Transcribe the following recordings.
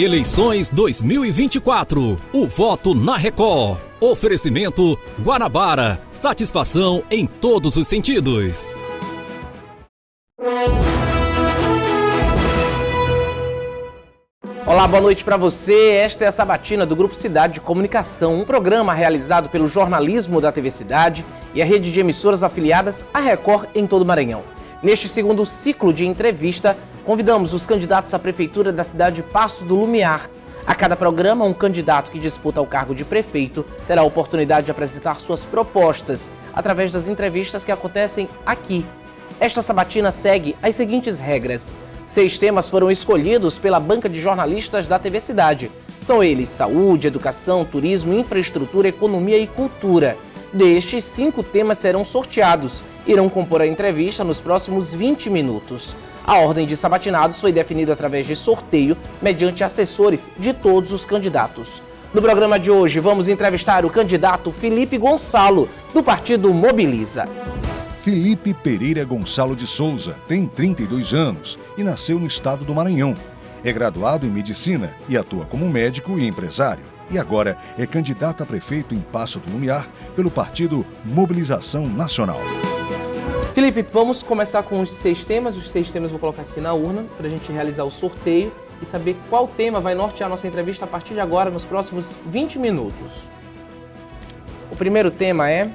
Eleições 2024. O voto na Record. Oferecimento Guanabara. Satisfação em todos os sentidos. Olá, boa noite para você. Esta é a Sabatina do Grupo Cidade de Comunicação, um programa realizado pelo jornalismo da TV Cidade e a rede de emissoras afiliadas à Record em todo o Maranhão. Neste segundo ciclo de entrevista, convidamos os candidatos à prefeitura da cidade de Paços do Lumiar. A cada programa, um candidato que disputa o cargo de prefeito terá a oportunidade de apresentar suas propostas através das entrevistas que acontecem aqui. Esta sabatina segue as seguintes regras. 6 temas foram escolhidos pela banca de jornalistas da TV Cidade. São eles: saúde, educação, turismo, infraestrutura, economia e cultura. Destes, 5 temas serão sorteados. Irão compor a entrevista nos próximos 20 minutos. A ordem de sabatinados foi definida através de sorteio, mediante assessores de todos os candidatos. No programa de hoje, vamos entrevistar o candidato Felipe Gonçalo, do partido Mobiliza. Felipe Pereira Gonçalo de Souza tem 32 anos e nasceu no estado do Maranhão. É graduado em medicina e atua como médico e empresário. E agora é candidato a prefeito em Paços do Lumiar pelo partido Mobilização Nacional. Felipe, vamos começar com os 6 temas. Os 6 temas vou colocar aqui na urna para a gente realizar o sorteio e saber qual tema vai nortear a nossa entrevista a partir de agora, nos próximos 20 minutos. O primeiro tema é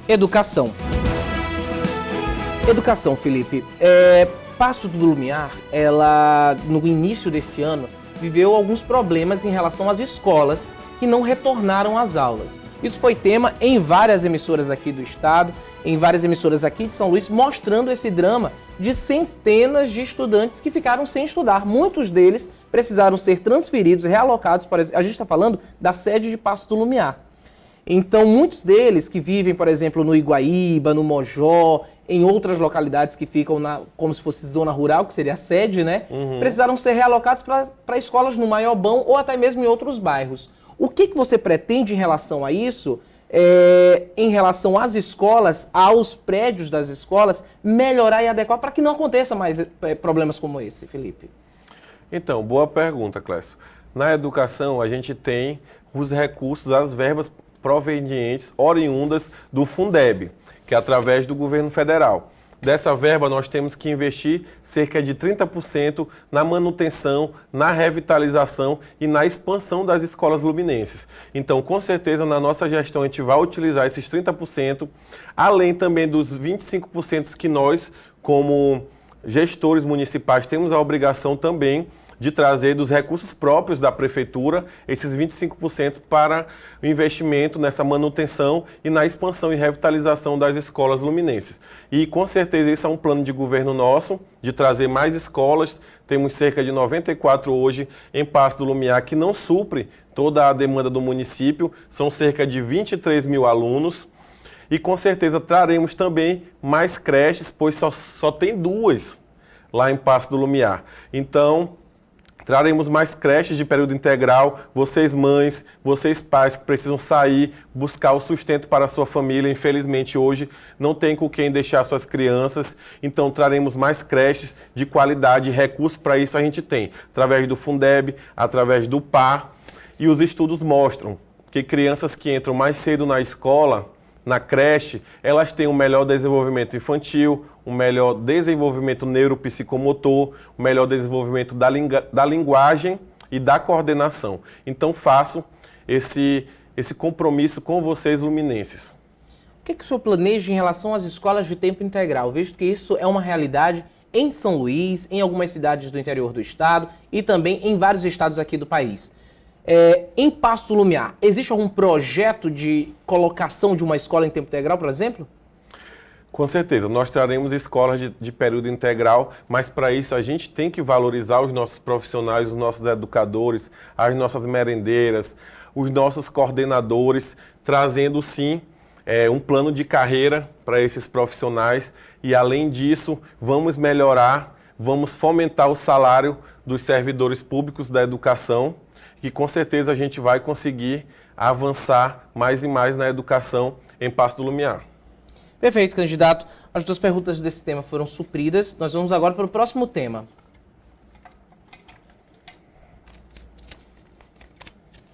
educação. Educação, Felipe. Paços do Lumiar, ela, no início desse ano, viveu alguns problemas em relação às escolas que não retornaram às aulas. Isso foi tema em várias emissoras aqui do estado, em várias emissoras aqui de São Luís, mostrando esse drama de centenas de estudantes que ficaram sem estudar. Muitos deles precisaram ser transferidos, realocados, a gente está falando da sede de Paços do Lumiar. Então, muitos deles que vivem, por exemplo, no Iguaíba, no Mojó, em outras localidades que ficam como se fosse zona rural, que seria a sede, né? Precisaram ser realocados para escolas no Maiobão ou até mesmo em outros bairros. O que você pretende em relação a isso, em relação às escolas, aos prédios das escolas, melhorar e adequar para que não aconteça mais problemas como esse, Felipe? Então, boa pergunta, Clécio. Na educação, a gente tem os recursos, as verbas provenientes, oriundas do Fundeb, que é através do governo federal. Dessa verba, nós temos que investir cerca de 30% na manutenção, na revitalização e na expansão das escolas luminenses. Então, com certeza, na nossa gestão, a gente vai utilizar esses 30%, além também dos 25% que nós, como gestores municipais, temos a obrigação também de trazer dos recursos próprios da prefeitura esses 25% para o investimento nessa manutenção e na expansão e revitalização das escolas luminenses. E com certeza esse é um plano de governo nosso, de trazer mais escolas. Temos cerca de 94 hoje em Paços do Lumiar, que não supre toda a demanda do município, são cerca de 23 mil alunos. E com certeza traremos também mais creches, pois só tem 2 lá em Paços do Lumiar. Então, traremos mais creches de período integral, vocês mães, vocês pais que precisam sair, buscar o sustento para a sua família. Infelizmente hoje não tem com quem deixar suas crianças, então traremos mais creches de qualidade e recursos para isso a gente tem, através do Fundeb, através do PAR, e os estudos mostram que crianças que entram mais cedo na escola, na creche, elas têm um melhor desenvolvimento infantil, um melhor desenvolvimento neuropsicomotor, um melhor desenvolvimento da linguagem e da coordenação. Então faço esse compromisso com vocês, luminenses. O que o senhor planeja em relação às escolas de tempo integral, visto que isso é uma realidade em São Luís, em algumas cidades do interior do estado e também em vários estados aqui do país? Em Paços do Lumiar, existe algum projeto de colocação de uma escola em tempo integral, por exemplo? Com certeza, nós traremos escolas de período integral, mas para isso a gente tem que valorizar os nossos profissionais, os nossos educadores, as nossas merendeiras, os nossos coordenadores, trazendo sim um plano de carreira para esses profissionais e, além disso, vamos melhorar, vamos fomentar o salário dos servidores públicos da educação, que com certeza a gente vai conseguir avançar mais e mais na educação em Paços do Lumiar. Perfeito, candidato. As 2 perguntas desse tema foram supridas. Nós vamos agora para o próximo tema.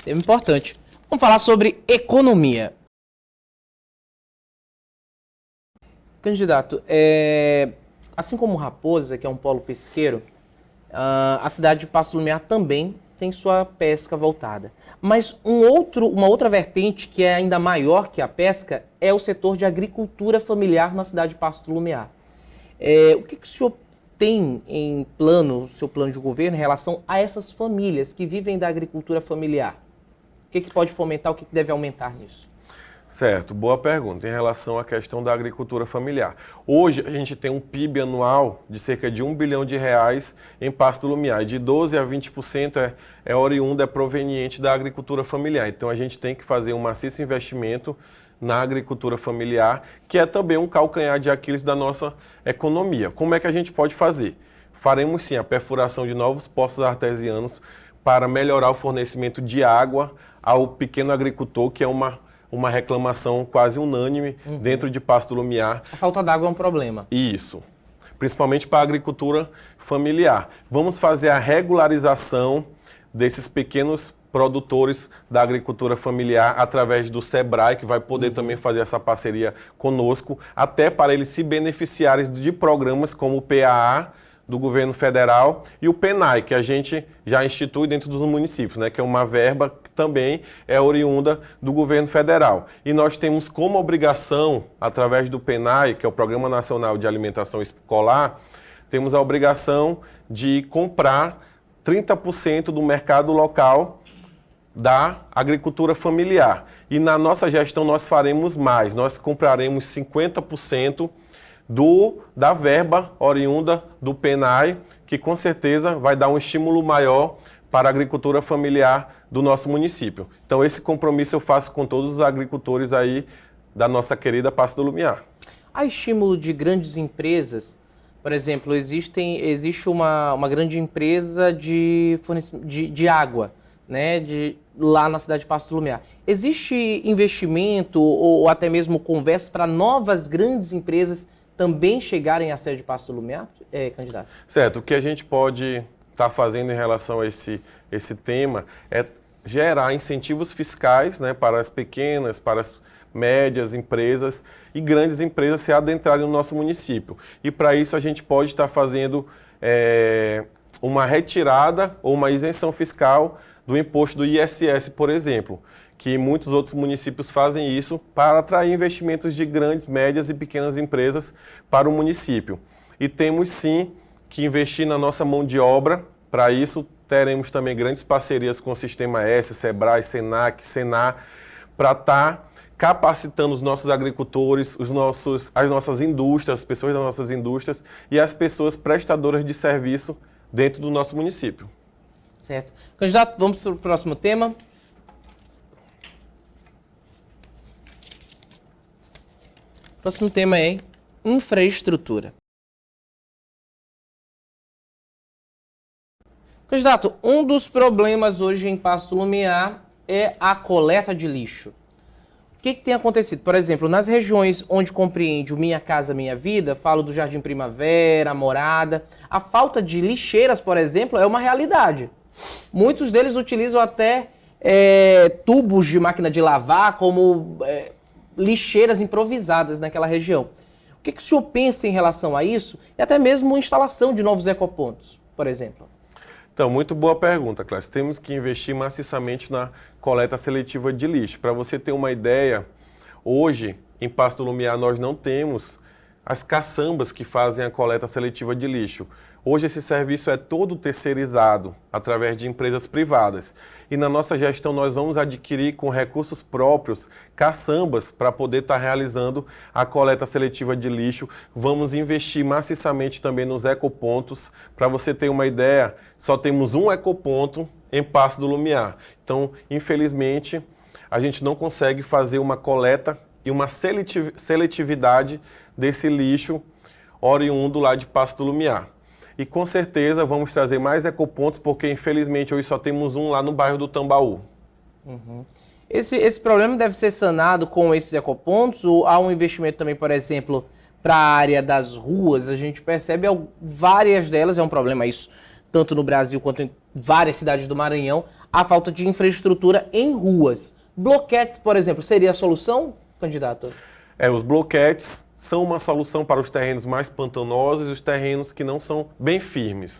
Tema importante. Vamos falar sobre economia. Candidato, assim como Raposa, que é um polo pesqueiro, a cidade de Paço do Lumiar também tem sua pesca voltada. Mas uma outra vertente que é ainda maior que a pesca é o setor de agricultura familiar na cidade de Paço do Lumiar. O que o senhor tem em seu plano de governo em relação a essas famílias que vivem da agricultura familiar? O que pode fomentar, o que deve aumentar nisso? Certo, boa pergunta em relação à questão da agricultura familiar. Hoje a gente tem um PIB anual de cerca de R$1 bilhão em Paço do Lumiar, e de 12% a 20% é oriundo, é proveniente da agricultura familiar. Então a gente tem que fazer um maciço investimento na agricultura familiar, que é também um calcanhar de Aquiles da nossa economia. Como é que a gente pode fazer? Faremos sim a perfuração de novos poços artesianos para melhorar o fornecimento de água ao pequeno agricultor, que é uma reclamação quase unânime dentro de Paço do Lumiar. A falta d'água é um problema. Isso, principalmente para a agricultura familiar. Vamos fazer a regularização desses pequenos produtores da agricultura familiar através do SEBRAE, que vai poder também fazer essa parceria conosco, até para eles se beneficiarem de programas como o PAA, do governo federal, e o PENAI, que a gente já institui dentro dos municípios, né, que é uma verba que também é oriunda do governo federal. E nós temos como obrigação, através do PENAI, que é o Programa Nacional de Alimentação Escolar, temos a obrigação de comprar 30% do mercado local da agricultura familiar. E na nossa gestão nós faremos mais, nós compraremos 50% da verba oriunda do PENAI, que com certeza vai dar um estímulo maior para a agricultura familiar do nosso município. Então esse compromisso eu faço com todos os agricultores aí da nossa querida Paço do Lumiar. Há estímulo de grandes empresas? Por exemplo, existe uma grande empresa de água, né, lá na cidade de Paço do Lumiar. Existe investimento ou até mesmo conversas para novas grandes empresas também chegarem à sede de Paço do Lumiar, candidato? Certo. O que a gente pode estar fazendo em relação a esse tema é gerar incentivos fiscais, né, para as pequenas, para as médias empresas e grandes empresas se adentrarem no nosso município. E para isso a gente pode estar fazendo uma retirada ou uma isenção fiscal do imposto do ISS, por exemplo, que muitos outros municípios fazem isso para atrair investimentos de grandes, médias e pequenas empresas para o município. E temos sim que investir na nossa mão de obra. Para isso teremos também grandes parcerias com o Sistema S, SEBRAE, SENAC, SENAR, para estar capacitando os nossos agricultores, as nossas indústrias, as pessoas das nossas indústrias e as pessoas prestadoras de serviço dentro do nosso município. Certo. Candidato, vamos para o próximo tema. O próximo tema é infraestrutura. Candidato, um dos problemas hoje em Paço do Lumiar é a coleta de lixo. O que tem acontecido? Por exemplo, nas regiões onde compreende o Minha Casa Minha Vida, falo do Jardim Primavera, Morada, a falta de lixeiras, por exemplo, é uma realidade. Muitos deles utilizam até tubos de máquina de lavar como lixeiras improvisadas naquela região. O que o senhor pensa em relação a isso e até mesmo instalação de novos ecopontos, por exemplo? Então, muito boa pergunta, Cláudio. Temos que investir maciçamente na coleta seletiva de lixo. Para você ter uma ideia, hoje, em Paço do Lumiar, nós não temos as caçambas que fazem a coleta seletiva de lixo. Hoje esse serviço é todo terceirizado através de empresas privadas. E na nossa gestão nós vamos adquirir com recursos próprios caçambas para poder estar realizando a coleta seletiva de lixo. Vamos investir maciçamente também nos ecopontos. Para você ter uma ideia, só temos um ecoponto em Paço do Lumiar. Então, infelizmente, a gente não consegue fazer uma coleta e uma seletividade desse lixo oriundo lá de Paço do Lumiar. E com certeza vamos trazer mais ecopontos, porque infelizmente hoje só temos um lá no bairro do Tambaú. Uhum. Esse problema deve ser sanado com esses ecopontos ou há um investimento também, por exemplo, para a área das ruas? A gente percebe várias delas, é um problema isso, tanto no Brasil quanto em várias cidades do Maranhão, a falta de infraestrutura em ruas. Bloquetes, por exemplo, seria a solução, candidato? Os bloquetes são uma solução para os terrenos mais pantanosos e os terrenos que não são bem firmes.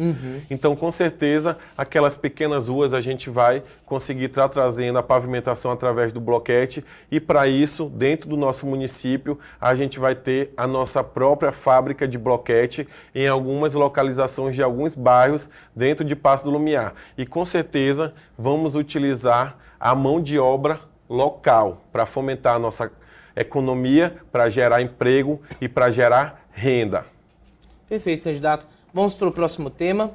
Então, com certeza, aquelas pequenas ruas a gente vai conseguir estar trazendo a pavimentação através do bloquete e, para isso, dentro do nosso município, a gente vai ter a nossa própria fábrica de bloquete em algumas localizações de alguns bairros dentro de Paço do Lumiar. E, com certeza, vamos utilizar a mão de obra local para fomentar a nossa economia, para gerar emprego e para gerar renda. Perfeito, candidato. Vamos para o próximo tema.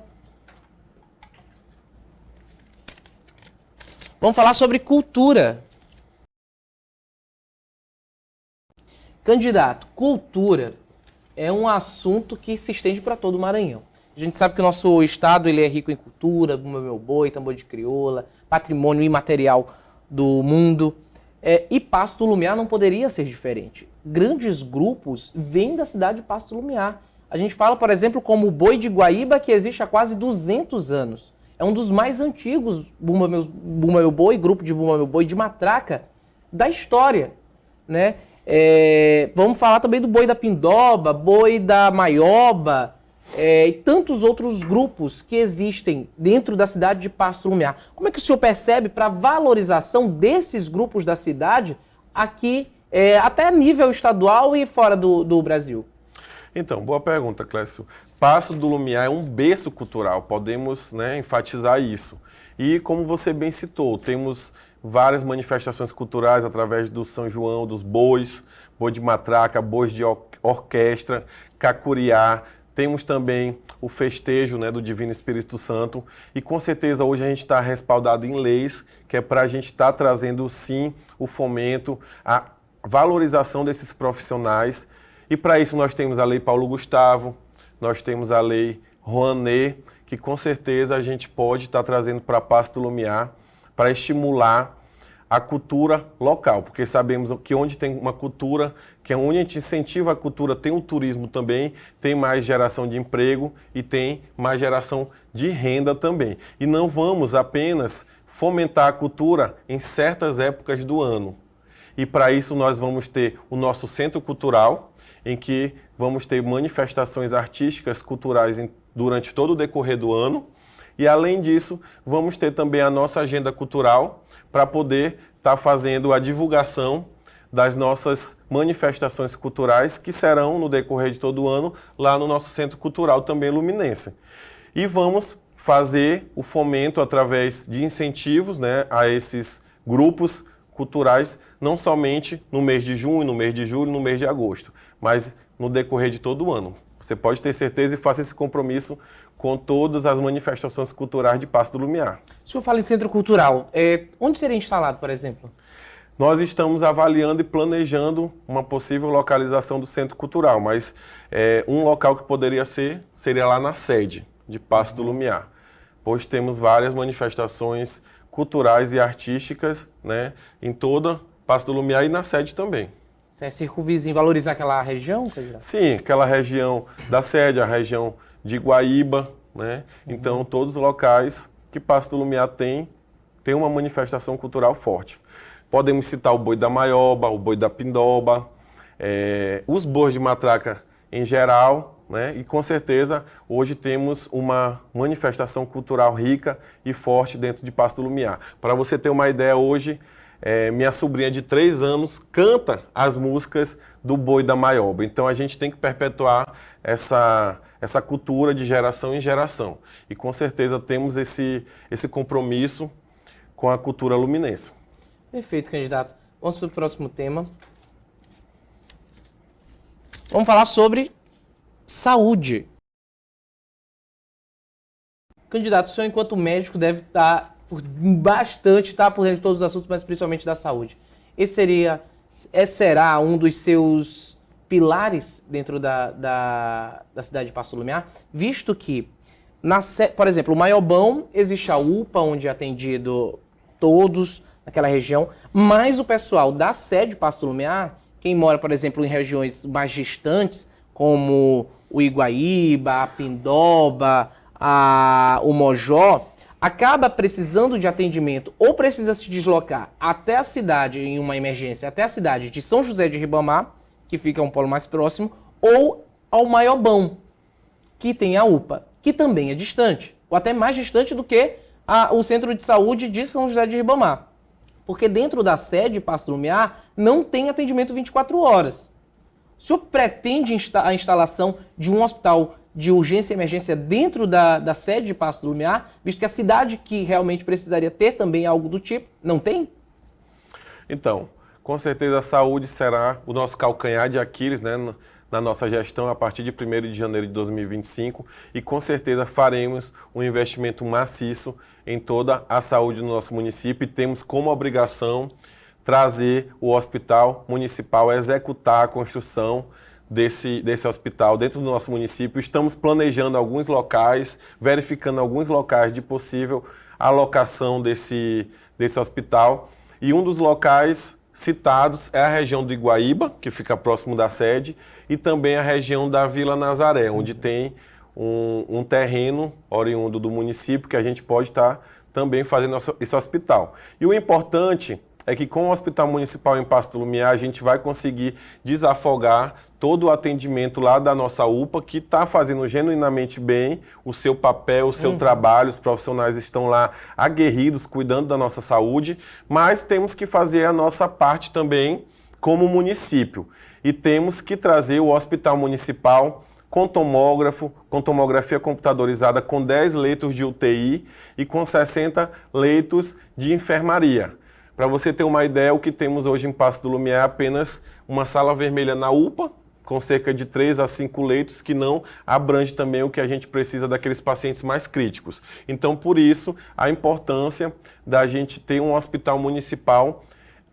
Vamos falar sobre cultura. Candidato, cultura é um assunto que se estende para todo o Maranhão. A gente sabe que o nosso estado ele é rico em cultura, Bumba Meu Boi, tambor de crioula, patrimônio imaterial do mundo. E Paço do Lumiar não poderia ser diferente. Grandes grupos vêm da cidade de Paço do Lumiar. A gente fala, por exemplo, como o Boi de Guaíba, que existe há quase 200 anos. É um dos mais antigos Bumba Meu Boi, grupo de Bumba Meu Boi de matraca da história, né? Vamos falar também do Boi da Pindoba, Boi da Maioba, e tantos outros grupos que existem dentro da cidade de Paço do Lumiar. Como é que o senhor percebe para a valorização desses grupos da cidade aqui, até a nível estadual e fora do Brasil? Então, boa pergunta, Clécio. Paço do Lumiar é um berço cultural, podemos, né, enfatizar isso. E como você bem citou, temos várias manifestações culturais através do São João, dos bois, boi de matraca, bois de orquestra, cacuriá. Temos também o festejo, né, do Divino Espírito Santo e com certeza hoje a gente está respaldado em leis, que é para a gente estar trazendo sim o fomento, a valorização desses profissionais e para isso nós temos a Lei Paulo Gustavo, nós temos a Lei Rouanet, que com certeza a gente pode estar trazendo para Paço do Lumiar para estimular a cultura local, porque sabemos que onde tem uma cultura, que é onde a gente incentiva a cultura, tem o turismo também, tem mais geração de emprego e tem mais geração de renda também. E não vamos apenas fomentar a cultura em certas épocas do ano. E para isso nós vamos ter o nosso centro cultural, em que vamos ter manifestações artísticas, culturais durante todo o decorrer do ano. E, além disso, vamos ter também a nossa agenda cultural para poder estar fazendo a divulgação das nossas manifestações culturais que serão, no decorrer de todo o ano, lá no nosso Centro Cultural também luminense. E vamos fazer o fomento através de incentivos, né, a esses grupos culturais, não somente no mês de junho, no mês de julho, no mês de agosto, mas no decorrer de todo o ano. Você pode ter certeza e faça esse compromisso com todas as manifestações culturais de Paço do Lumiar. O senhor fala em centro cultural. Onde seria instalado, por exemplo? Nós estamos avaliando e planejando uma possível localização do centro cultural, mas um local que poderia seria lá na sede de Paço do Lumiar, pois temos várias manifestações culturais e artísticas, né, em toda Paço do Lumiar e na sede também. Você é circunvizinho, valorizar aquela região, candidato? Sim, aquela região da sede, a região de Guaíba, né? Então, todos os locais que Paço do Lumiar tem uma manifestação cultural forte. Podemos citar o Boi da Maioba, o Boi da Pindoba, os bois de matraca em geral, né? E com certeza hoje temos uma manifestação cultural rica e forte dentro de Paço do Lumiar. Para você ter uma ideia, hoje minha sobrinha de 3 anos canta as músicas do Boi da Maioba. Então a gente tem que perpetuar essa cultura de geração em geração. E com certeza temos esse compromisso com a cultura luminense. Perfeito, candidato. Vamos para o próximo tema. Vamos falar sobre saúde. Candidato, o senhor, enquanto médico, deve estar por dentro de todos os assuntos, mas principalmente da saúde. Esse será um dos seus pilares dentro da cidade de Paço do Lumiar, visto que, por exemplo, o Maiobão, existe a UPA, onde é atendido todos naquela região, mas o pessoal da sede de Paço do Lumiar, quem mora, por exemplo, em regiões mais distantes, como o Iguaíba, a Pindoba, o Mojó, acaba precisando de atendimento ou precisa se deslocar até a cidade, em uma emergência, até a cidade de São José de Ribamar, que fica um polo mais próximo, ou ao Maiobão, que tem a UPA, que também é distante, ou até mais distante do que o centro de saúde de São José de Ribamar. Porque dentro da sede Paço do Lumiar não tem atendimento 24 horas. O senhor pretende a instalação de um hospital de urgência e emergência dentro da sede de Paço do Lumiar, visto que a cidade que realmente precisaria ter também algo do tipo, não tem? Então, com certeza a saúde será o nosso calcanhar de Aquiles, né, na nossa gestão a partir de 1º de janeiro de 2025 e com certeza faremos um investimento maciço em toda a saúde do nosso município e temos como obrigação trazer o hospital municipal, executar a construção desse hospital dentro do nosso município. Estamos planejando alguns locais, verificando alguns locais de possível alocação desse hospital. E um dos locais citados é a região do Iguaíba, que fica próximo da sede, e também a região da Vila Nazaré, onde tem um terreno oriundo do município que a gente pode estar também fazendo esse hospital. E o importante é que com o Hospital Municipal em Paço do Lumiar a gente vai conseguir desafogar todo o atendimento lá da nossa UPA, que está fazendo genuinamente bem o seu papel, o seu trabalho, os profissionais estão lá aguerridos, cuidando da nossa saúde, mas temos que fazer a nossa parte também como município. E temos que trazer o Hospital Municipal com tomógrafo, com tomografia computadorizada, com 10 leitos de UTI e com 60 leitos de enfermaria. Para você ter uma ideia, o que temos hoje em Paço do Lumiar é apenas uma sala vermelha na UPA, com cerca de 3 a 5 leitos, que não abrange também o que a gente precisa daqueles pacientes mais críticos. Então, por isso, a importância da gente ter um hospital municipal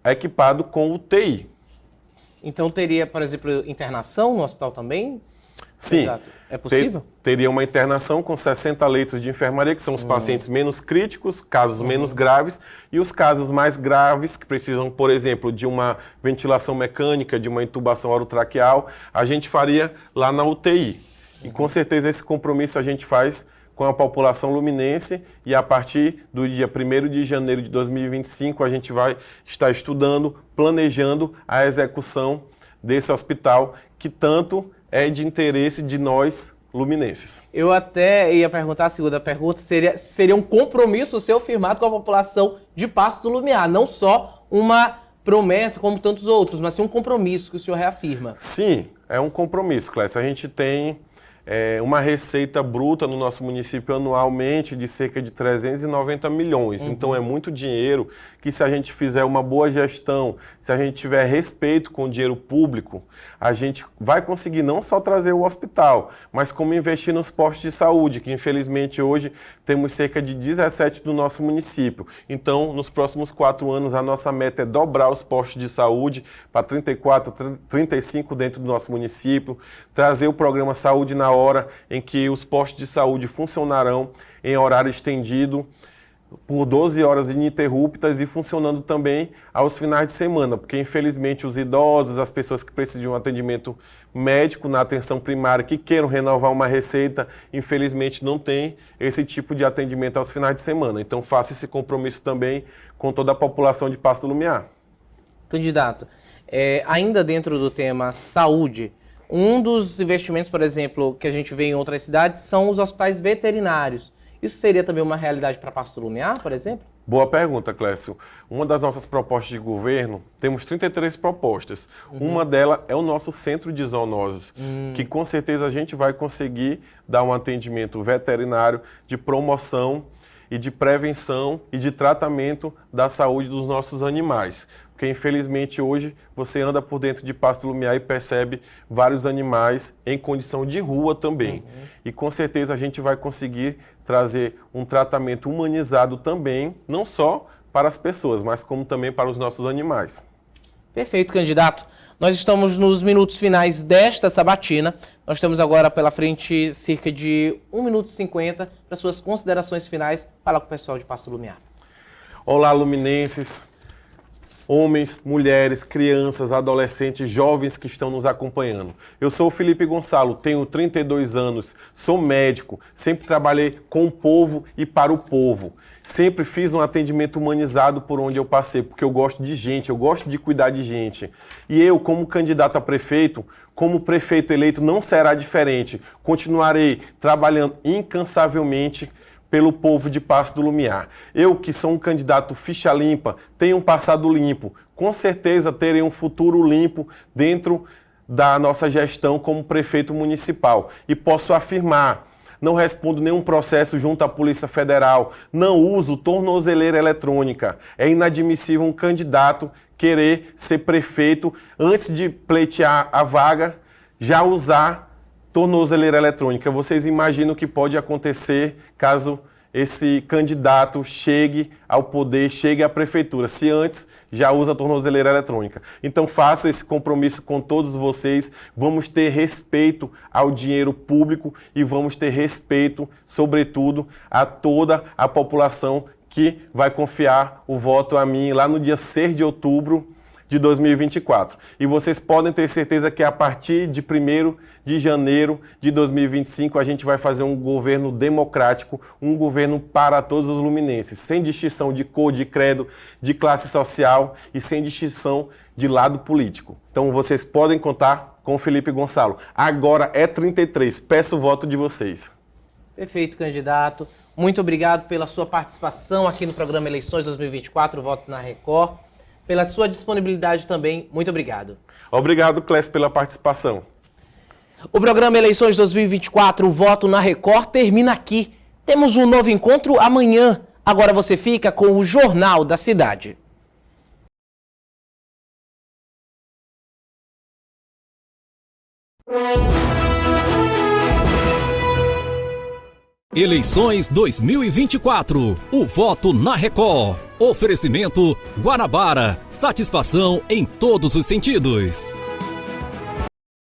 equipado com UTI. Então teria, por exemplo, internação no hospital também? Sim. Exato. É possível? Teria uma internação com 60 leitos de enfermaria, que são os pacientes menos críticos, casos menos graves, e os casos mais graves, que precisam, por exemplo, de uma ventilação mecânica, de uma intubação orotraqueal, a gente faria lá na UTI. E com certeza esse compromisso a gente faz com a população luminense e a partir do dia 1º de janeiro de 2025 a gente vai estar estudando, planejando a execução desse hospital que tanto é de interesse de nós luminenses. Eu até ia perguntar, a segunda pergunta, seria um compromisso seu firmado com a população de Paço do Lumiar, não só uma promessa como tantos outros, mas sim um compromisso que o senhor reafirma. Sim, é um compromisso, Clécio. A gente tem uma receita bruta no nosso município anualmente de cerca de 390 milhões. Então é muito dinheiro que, se a gente fizer uma boa gestão, se a gente tiver respeito com o dinheiro público, a gente vai conseguir não só trazer o hospital, mas como investir nos postos de saúde, que infelizmente hoje temos cerca de 17 do nosso município. Então, nos próximos 4 anos, a nossa meta é dobrar os postos de saúde para 34, 35 dentro do nosso município, trazer o programa Saúde na Hora, em que os postos de saúde funcionarão em horário estendido, por 12 horas ininterruptas e funcionando também aos finais de semana, porque infelizmente os idosos, as pessoas que precisam de um atendimento médico na atenção primária, que queiram renovar uma receita, infelizmente não tem esse tipo de atendimento aos finais de semana. Então faça esse compromisso também com toda a população de Paço do Lumiar. Candidato, ainda dentro do tema saúde, um dos investimentos, por exemplo, que a gente vê em outras cidades são os hospitais veterinários. Isso seria também uma realidade para Paço do Lumiar, por exemplo? Boa pergunta, Clécio. Uma das nossas propostas de governo, temos 33 propostas. Uma delas é o nosso centro de zoonoses, que com certeza a gente vai conseguir dar um atendimento veterinário de promoção e de prevenção e de tratamento da saúde dos nossos animais. Porque infelizmente hoje você anda por dentro de Paço do Lumiar e percebe vários animais em condição de rua também. E com certeza a gente vai conseguir trazer um tratamento humanizado também, não só para as pessoas, mas como também para os nossos animais. Perfeito, candidato. Nós estamos nos minutos finais desta sabatina. Nós temos agora pela frente cerca de 1 minuto e 50 para suas considerações finais. Fala com o pessoal de Paço do Lumiar. Olá, luminenses. homens, mulheres, crianças, adolescentes, jovens que estão nos acompanhando. Eu sou o Felipe Gonçalo, tenho 32 anos, sou médico, sempre trabalhei com o povo e para o povo. Sempre fiz um atendimento humanizado por onde eu passei, porque eu gosto de gente, eu gosto de cuidar de gente. E eu, como candidato a prefeito, como prefeito eleito, não será diferente. Continuarei trabalhando incansavelmente pelo povo de Paço do Lumiar. Eu, que sou um candidato ficha limpa, tenho um passado limpo, com certeza terei um futuro limpo dentro da nossa gestão como prefeito municipal. E posso afirmar, não respondo nenhum processo junto à Polícia Federal, não uso tornozeleira eletrônica. É inadmissível um candidato querer ser prefeito antes de pleitear a vaga, já usar tornozeleira eletrônica. Vocês imaginam o que pode acontecer caso esse candidato chegue ao poder, chegue à prefeitura, se antes já usa a tornozeleira eletrônica. Então faço esse compromisso com todos vocês, vamos ter respeito ao dinheiro público e vamos ter respeito, sobretudo, a toda a população que vai confiar o voto a mim lá no dia 6 de outubro de 2024. E vocês podem ter certeza que a partir de 1º de janeiro de 2025 a gente vai fazer um governo democrático, um governo para todos os luminenses, sem distinção de cor, de credo, de classe social e sem distinção de lado político. Então vocês podem contar com o Felipe Gonçalo. Agora é 33, peço o voto de vocês. Perfeito, candidato. Muito obrigado pela sua participação aqui no programa Eleições 2024, Voto na Record. Pela sua disponibilidade também, muito obrigado. Obrigado, Clécio, pela participação. O programa Eleições 2024, Voto na Record, termina aqui. Temos um novo encontro amanhã. Agora você fica com o Jornal da Cidade. Eleições 2024. O voto na Record. Oferecimento Guanabara. Satisfação em todos os sentidos.